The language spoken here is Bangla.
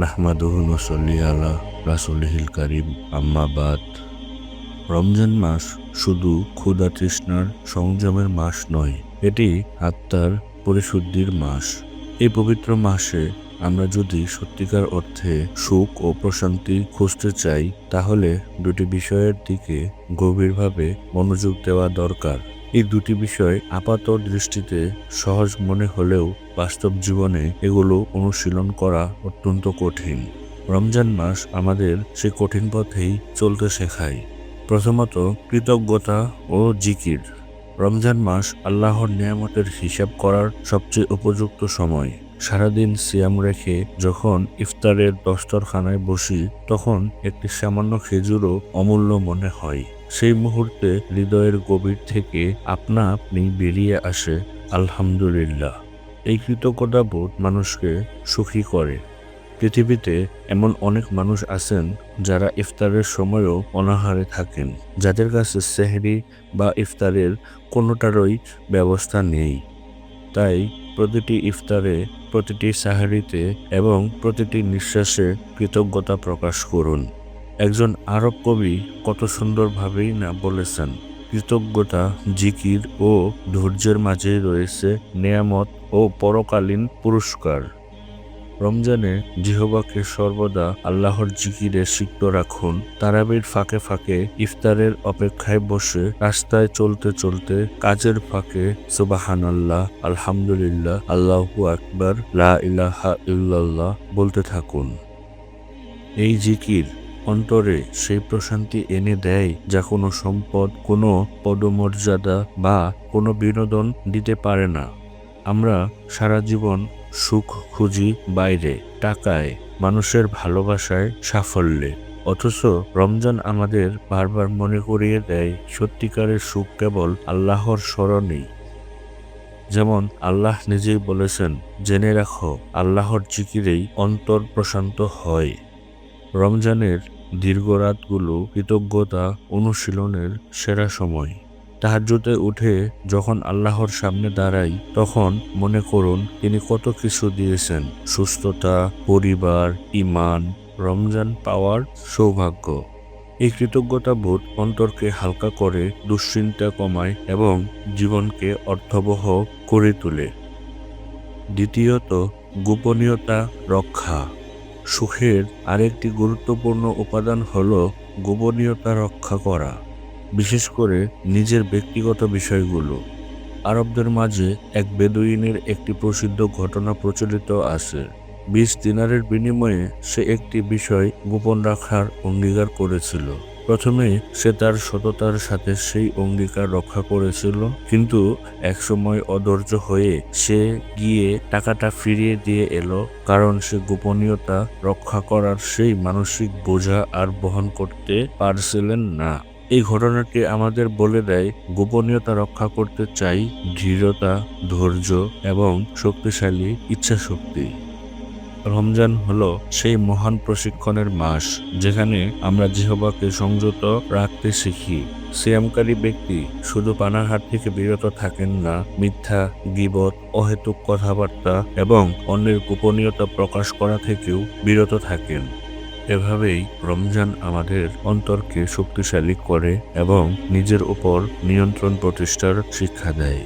নাহমাদুহু ওয়া নুসাল্লি আলা রাসূলিহিল কারীম, আম্মা বাদ। রমজান মাস শুধু ক্ষুধা তৃষ্ণার সংযমের মাস নয়, এটি আত্মার পরিশুদ্ধির মাস। এই পবিত্র মাসে আমরা যদি সত্যিকার অর্থে সুখ ও প্রশান্তি খুঁজতে চাই, তাহলে দুটি বিষয়ের দিকে গভীরভাবে মনোযোগ দেওয়া দরকার। এই দুটি বিষয় আপাত দৃষ্টিতে সহজ মনে হলেও বাস্তব জীবনে এগুলো অনুশীলন করা অত্যন্ত কঠিন। রমজান মাস আমাদের সে কঠিন পথেই চলতে শেখায়। প্রথমত, কৃতজ্ঞতা ও জিকির। রমজান মাস আল্লাহর নিয়ামতের হিসাব করার সবচেয়ে উপযুক্ত সময়। সারাদিন সিয়াম রেখে যখন ইফতারের দস্তরখানায় বসি, তখন একটি সামান্য খেজুরও অমূল্য মনে হয়। সেই মুহূর্তে হৃদয়ের গভীর থেকে আপনা আপনি বেরিয়ে আসে আলহামদুলিল্লাহ। এই কৃতজ্ঞতাবোধ মানুষকে সুখী করে। পৃথিবীতে এমন অনেক মানুষ আছেন যারা ইফতারের সময়ও অনাহারে থাকেন, যাদের কাছে সেহরি বা ইফতারের কোনোটারই ব্যবস্থা নেই। তাই প্রতিটি ইফতারে, প্রতিটি সাহরিতে এবং প্রতিটি নিঃশ্বাসে কৃতজ্ঞতা প্রকাশ করুন। একজন আরব কবি কত সুন্দরভাবেই না বলেছেন, কৃতজ্ঞতা, জিকির ও ধৈর্যের মাঝেই রয়েছে নেয়ামত ও পরকালীন পুরস্কার। রমজানে জিহ্বাকে সর্বদা আল্লাহর জিকিরে সিক্ত রাখুন। তারাবির ফাঁকে ফাঁকে, ইফতারের অপেক্ষায় বসে, রাস্তায় চলতে চলতে, কাজের ফাঁকে সুবহানাল্লাহ, আলহামদুলিল্লাহ, আল্লাহু আকবার, লা ইলাহা ইল্লাল্লাহ বলতে থাকুন। এই জিকির অন্তরে সেই প্রশান্তি এনে দেয় যা কোনো সম্পদ, কোনো পদমর্যাদা বা কোনো বিনোদন দিতে পারে না। আমরা সারা জীবন সুখ খুঁজি বাইরে, টাকায়, মানুষের ভালোবাসায়, সাফল্যে। অথচ রমজান আমাদের বারবার মনে করিয়ে দেয়, সত্যিকারের সুখ কেবল আল্লাহর স্মরণেই। যেমন আল্লাহ নিজেই বলেছেন, জেনে রাখো, আল্লাহর জিকিরেই অন্তর প্রশান্ত হয়। রমজানের দীর্ঘ রাতগুলো কৃতজ্ঞতা অনুশীলনের সেরা সময়। তাহাজ্জুদে উঠে যখন আল্লাহর সামনে দাঁড়াই, তখন মনে করুন তিনি কত কিছু দিয়েছেন, সুস্থতা, পরিবার, ঈমান, রমজান পাওয়ার সৌভাগ্য। এই কৃতজ্ঞতা বোধ অন্তরকে হালকা করে, দুশ্চিন্তা কমায় এবং জীবনকে অর্থবহ করে তোলে। দ্বিতীয়ত, গোপনীয়তা রক্ষা। সুখের আরেকটি গুরুত্বপূর্ণ উপাদান হল গোপনীয়তা রক্ষা করা, বিশেষ করে নিজের ব্যক্তিগত বিষয়গুলো। আরবদের মাঝে এক বেদুইনের একটি প্রসিদ্ধ ঘটনা প্রচলিত আছে। 20 দিনারের বিনিময়ে সে একটি বিষয় গোপন রাখার অঙ্গীকার করেছিল। প্রথমে সে তার সততার সাথে সেই অঙ্গীকার রক্ষা করেছিল, কিন্তু একসময় অধৈর্য হয়ে সে গিয়ে টাকাটা ফিরিয়ে দিয়ে এলো, কারণ সে গোপনীয়তা রক্ষা করার সেই মানসিক বোঝা আর বহন করতে পারছিলেন না। এই ঘটনাটি আমাদের বলে দেয়, গোপনীয়তা রক্ষা করতে চাই দৃঢ়তা, ধৈর্য এবং শক্তিশালী ইচ্ছাশক্তি। রমজান হলো সেই মহান প্রশিক্ষণের মাস, যেখানে আমরা জিহ্বাকে সংযত রাখতে শিখি। সিয়ামকারী ব্যক্তি শুধু পানাহার থেকে বিরত থাকেন না, মিথ্যা, গীবত, অহেতুক কথাবার্তা এবং অন্যের গোপনীয়তা প্রকাশ করা থেকেও বিরত থাকেন। এভাবেই রমজান আমাদের অন্তরকে শক্তিশালী করে এবং নিজের উপর নিয়ন্ত্রণ প্রতিষ্ঠার শিক্ষা দেয়।